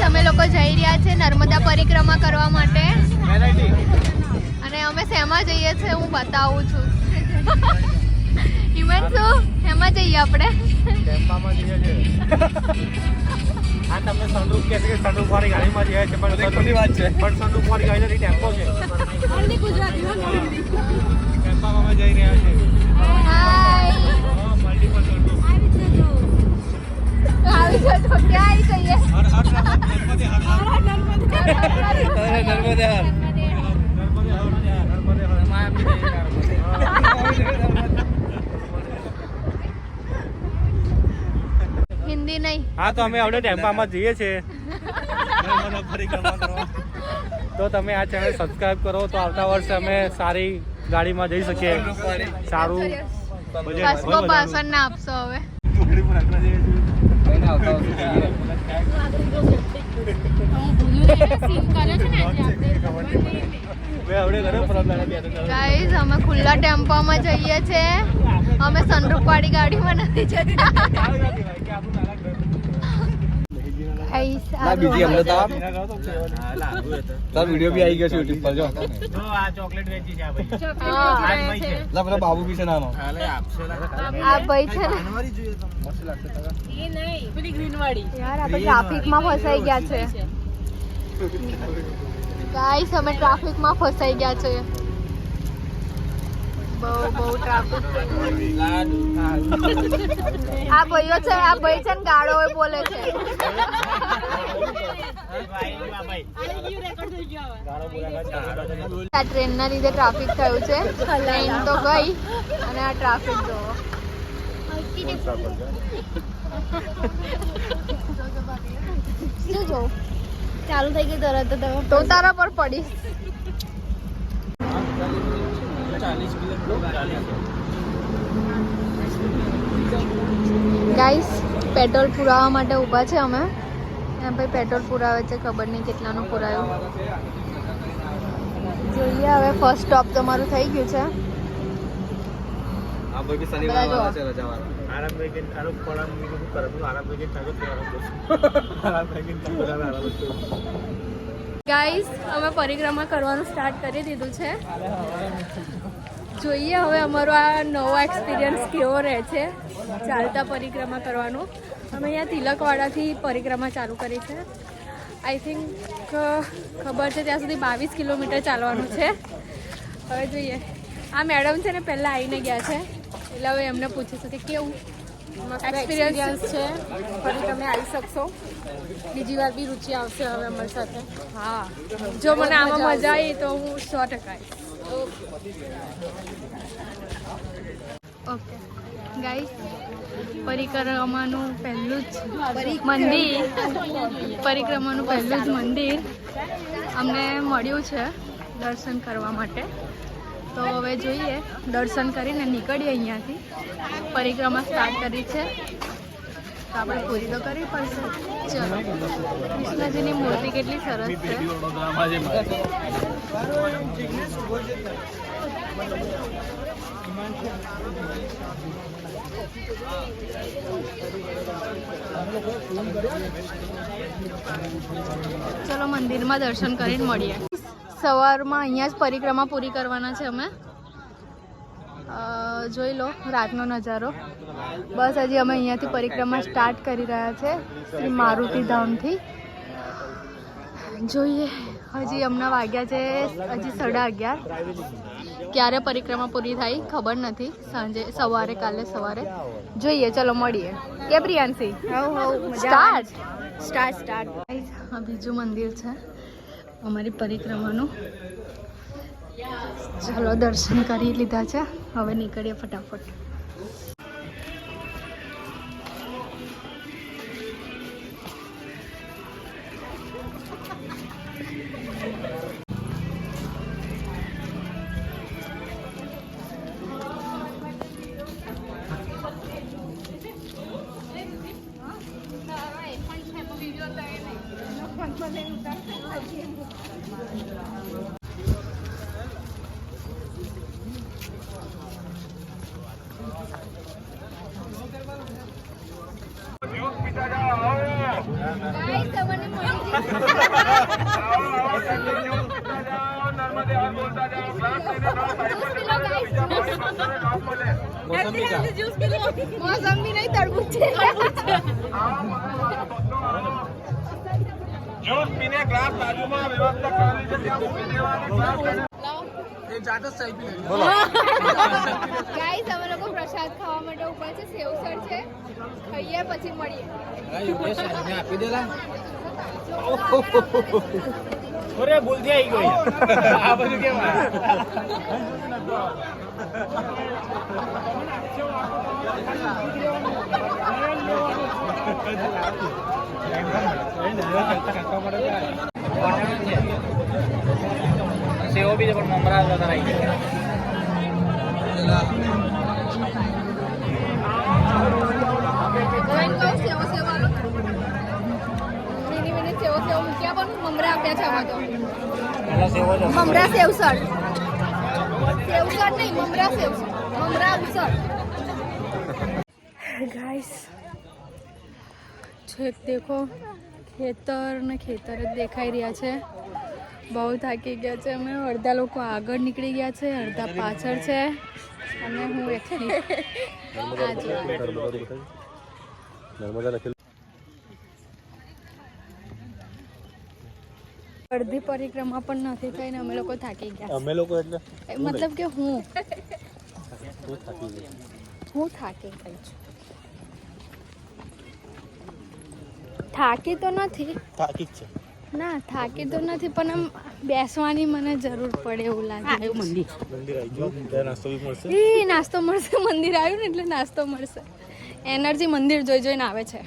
અમે લોકો જઈ રહ્યા છે નર્મદા પરિક્રમા કરવા માટે અને અમે શેમાં જઈએ છીએ હું બતાવું છું. હિમાંશુ શેમાં જઈએ આપણે? ટેમ્પામાં જઈએ છીએ. આ તમને સનરૂફ કહે છે કે સનરૂફ વાળી ગાડીમાં જઈએ છે પણ ખોટી વાત છે. પણ સનરૂફ વાળી ગાડી નથી, ટેમ્પો છે. ટેમ્પામાં અમે જઈ રહ્યા છીએ. હાય મલ્ટીપલ સનરૂફ. આવી જજો. ક્યાં આવી જઈએ? હર નર્મદે હર. નર્મદે હર. હિન્દી નહીં. હા તો અમે હવે ટેમ્પામાં જઈએ છીએ નર્મદા પરિક્રમા કરવા. તો તમે આ ચેનલ સબસ્ક્રાઇબ કરો તો આવતા વર્ષે અમે સારી ગાડીમાં જઈ શકીએ. સારું કસબો ભાષણ ના આપશો હવે. ગાઈઝ અમે ખુલ્લા ટેમ્પામાં જઈએ છીએ. અમે સનરૂફ વાળી ગાડીમાં નથી જતા. બીજી અમને તો તાર વિડિયો બી આવી ગયો છે YouTube પર જો. આ ચોકલેટ વેચી છે આ ભાઈ. લા પેલા બાબુ બી છે નાનો. આ ભાઈ છે ને યાર આપણે ટ્રાફિકમાં ફસાઈ ગયા છે. ગાઈસ અમે ટ્રાફિકમાં ફસાઈ ગયા છે. બહુ ટ્રાફિક. આ ભાઈઓ છે, આ ભાઈ છે ને ગાળો બોલે છે. આ ટ્રેનના લીધે ટ્રાફિક થયું છે. ટ્રેન તો ગઈ અને આ ટ્રાફિક જોવો. શું જો ચાલુ થઈ ગઈ તરત તો તારા પર પડી. ગાઈસ પેટ્રોલ પુરાવા માટે ઊભા છે અમે. ભાઈ પેટ્રોલ પુરાવે છે, ખબર નહીં કેટલાનું પુરાયું. જોઈએ હવે ફર્સ્ટ સ્ટોપ તમારું થઈ ગયું છે. આ ભાઈ બી શનિવાર વાળા છે રજા વાળા. આરામ ભાઈ કે આરો કોળા મીઠું કરતું આરામ ભાઈ કે તાકો આરામ ભાઈ કે તાકો. ગાઈસ અમે પરિક્રમા કરવાનું સ્ટાર્ટ કરી દીધું છે. જોઈએ હવે અમારો આ નવો એક્સપિરિયન્સ કેવો રહે છે ચાલતા પરિક્રમા કરવાનું. અમે અહીંયા તિલકવાડાથી પરિક્રમા ચાલુ કરી છે. આઈ થિંક ખબર છે ત્યાં સુધી 22 કિલોમીટર ચાલવાનું છે. હવે જોઈએ. આ મેડમ છે ને પહેલાં આવીને ગયા છે એટલે હવે એમને પૂછીશું કે કેવું એક્સપિરિયન્સ છે. ફરી તમે આવી શકશો. બીજી વાર બી રુચિ આવશે હવે અમારી સાથે. હા જો મને આમાં મજા આવી તો હું 100% આવીશ. ઓકે ગાઈસ પરિક્રમાનું પહેલું જ મંદિર અમને મળ્યું છે દર્શન કરવા માટે. તો હવે જોઈએ દર્શન કરીને નીકળીએ અહીંયાથી. પરિક્રમા સ્ટાર્ટ કરી છે તો આપણે પૂરી તો કરવી પડશે. ચલો કૃષ્ણજીની મૂર્તિ કેટલી સરસ છે. ચલો મંદિરમાં દર્શન કરીને મળીએ. સવારમાં અહીંયા જ પરિક્રમા પૂરી કરવાના છે અમે. જોઈ લો રાતનો નજારો. બસ હજી અમે અહીંયાથી પરિક્રમા સ્ટાર્ટ કરી રહ્યા છે શ્રી મારુતિ ધામથી. જોઈએ હજી હમણાં વાગ્યા છે હજી 11:30. ક્યારે પરિક્રમા પૂરી થાય ખબર નથી. સાંજે સવારે કાલે સવારે જોઈએ. ચલો મળીએ. કે પ્રિયાંશી સ્ટાર્ટ. આ બીજું મંદિર છે અમારી પરિક્રમાનું. ચલો દર્શન કરી લીધા છે હવે નીકળીએ ફટાફટ. મોસંબી નહીં તરબૂચ છે જ્યુસ પીને ગ્લાસ બાજુમાં વ્યવસ્થા કરેલી છે ત્યાં મૂકી દેવાની બોલો ગાઈસ અમે લોકો પ્રસાદ ખાવા માટે ઉપર છે સેવસર છે ખાઈએ પછી મળીએ આપી દેલા અરે ભૂલથી આવી ગઈ આ બધું કેમ સેવો બી પણ મમરા વધારે આવી ગયા મમરા આપ્યા છે આમાં તો પેલા સેવો જ મમરા સેવસર સેવસર નહીં મમરા સેવસર મમરા ઉસળ ગાઈસ છેક દેખો ખેતર ને ખેતર જ દેખાઈ રહ્યા છે બહુ થાકી ગયા છે અમે અડધા લોકો આગળ નીકળી ગયા છે અડધા પાછળ છે અને હું એકલી અડધી પરિક્રમા પણ નથી થઈ ને અમે લોકો થાકી ગયા અમે લોકો એટલે મતલબ કે હું થાકી થાકી ગઈ છું થાકી તો નથી થાકી જ છે ના થાકી તો નથી પણ આમ બેસવાની મને જરૂર પડે એવું લાગે મંદિર આવી ગયો ત્યાં નાસ્તો બી મળશે એ નાસ્તો મળશે મંદિર આવ્યું ને એટલે નાસ્તો મળશે એનર્જી મંદિર જોઈ જોઈને આવે છે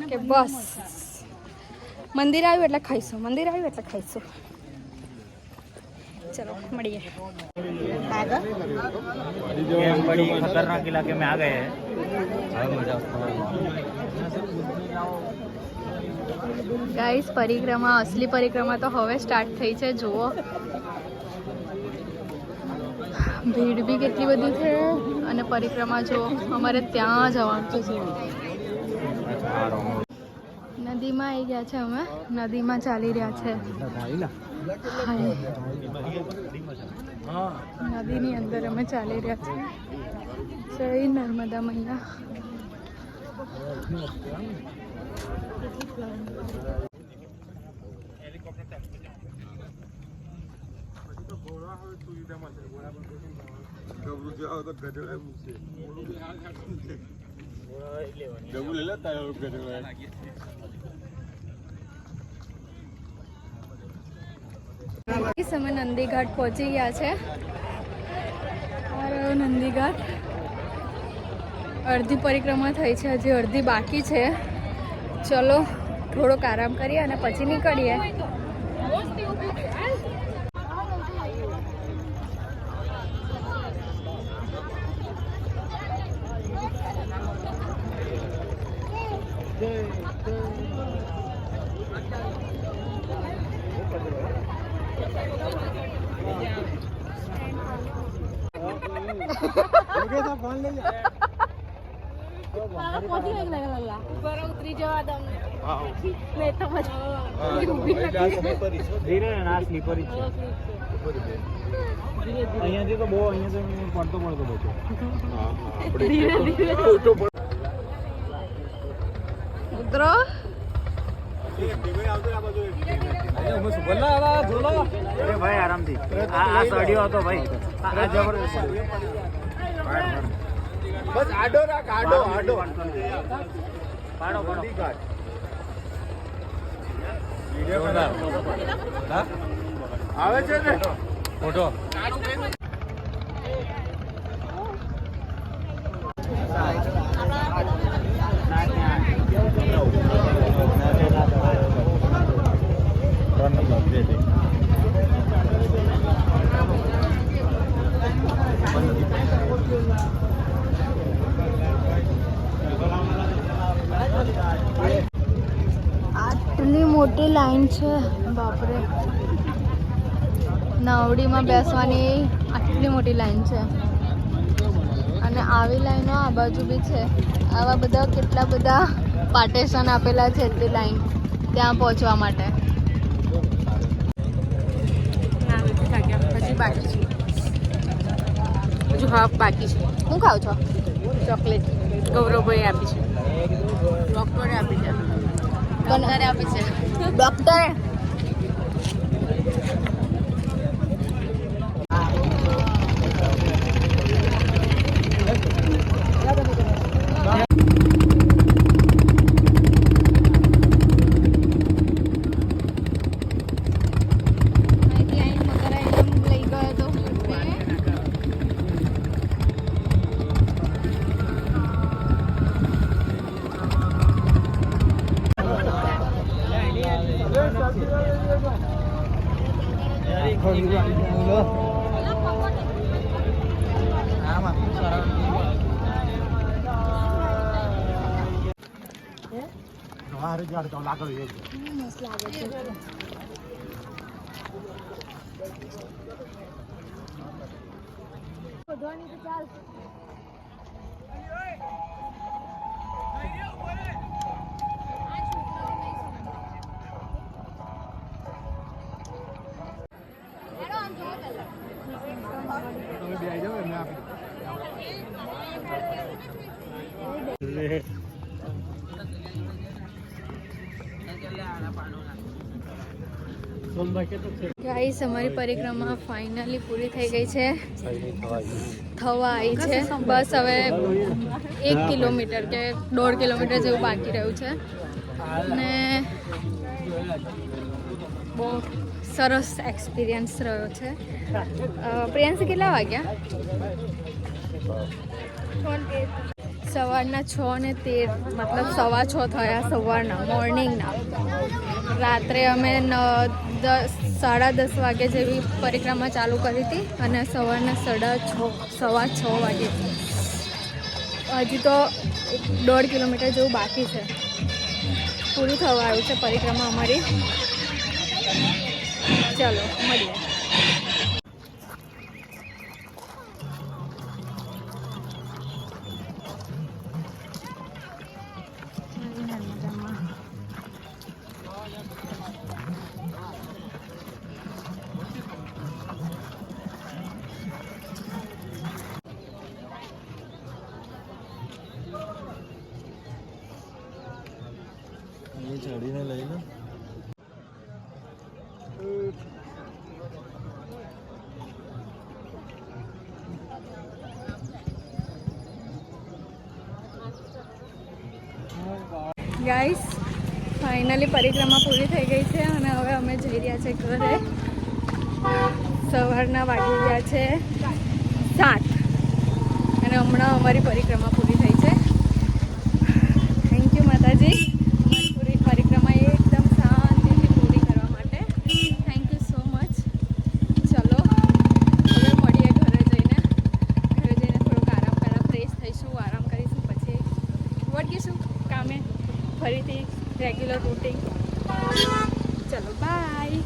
કે બસ મંદિર આવ્યું એટલે ખાઈશું મંદિર આવ્યું એટલે ખાઈશું ચલો મળીએ बड़ी खतरनाक इलाके में आ गए हैं ગાઈસ પરિક્રમા અસલી પરિક્રમા તો હવે સ્ટાર્ટ થઈ છે જુઓ ભીડ બી કેટલી બધી છે અને પરિક્રમા જુઓ અમારે ત્યાં જવાનું છે નદીમાં આવી ગયા છે અમે નદીમાં ચાલી રહ્યા છે નદીની અંદર અમે ચાલી રહ્યા છીએ જય નર્મદા મૈયા અમે નંદીઘાટ પહોંચી ગયા છે નંદીઘાટ અડધી પરિક્રમા થઈ છે હજી અડધી બાકી છે ચલો થોડોક આરામ કરીએ અને પછી નીકળીએ ઉતરી જવા દો મેં તો ધીરે ના સ્લીપર છે અહીંયાથી તો બહુ અહીંયા તો પડતો બચો ઉતરો અરે ભાઈ આરામથી આ સડ્યો હતો ભાઈ આ જબરદસ્ત બસ આડો રાખ આડો પાડો આવે છે ને ફોટો આટલી મોટી લાઈન છે બાપરે નાવડીમાં બેસવાની આટલી મોટી લાઈન છે અને આવી લાઈનો આ બાજુ બી છે આવા બધા કેટલા બધા પાર્ટેશન આપેલા છે એટલી લાઈન ત્યાં પહોંચવા માટે. હજી બાકી છે, હજુ હાફ બાકી છે. હું ખાવ છો? ચોકલેટ ગૌરવભાઈ આપી છે, ડૉક્ટરે આપી છે, ડૉક્ટરે આપી છે, ડૉક્ટરે. ગાઈસ અમારી પરિક્રમા ફાઇનલી પૂરી થઈ ગઈ છે, થવા આવી છે. બસ હવે 1 કિલોમીટર કે 1.5 કિલોમીટર જેવું બાકી રહ્યું છે અને બહુ સરસ એક્સપિરિયન્સ રહ્યો છે. પ્રિયાંશી કેટલા વાગ્યા? સવારના 6:13, મતલબ 6:15 થયા સવારના, મોર્નિંગના. રાત્રે અમે 10:30 વાગે જેવી પરિક્રમા ચાલુ કરી હતી અને સવારના 6:30 વાગે. હજી તો 1.5 કિલોમીટર જેવું બાકી છે, પૂરું થવા આવ્યું છે પરિક્રમા અમારી. ચલો મળીએ. ચડીને લઈને ગાઈસ ફાઇનલી પરિક્રમા પૂરી થઈ ગઈ છે અને હવે અમે જઈ રહ્યા છે ઘરે. સવારના વાગી ગયા છે 7 અને હમણાં અમારી પરિક્રમા પૂરી થઈ છે. થેન્ક યુ માતાજી, અમારી પૂરી પરિક્રમા એકદમ શાંતિથી પૂરી કરવા માટે. Thank you so much. ચલો હવે મળીએ ઘરે જઈને થોડોક આરામ ફ્રેશ થઈશું, આરામ કરીશું, પછી વળગીશું કામે ફરીથી રેગ્યુલર રૂટીન. ચલો બાય.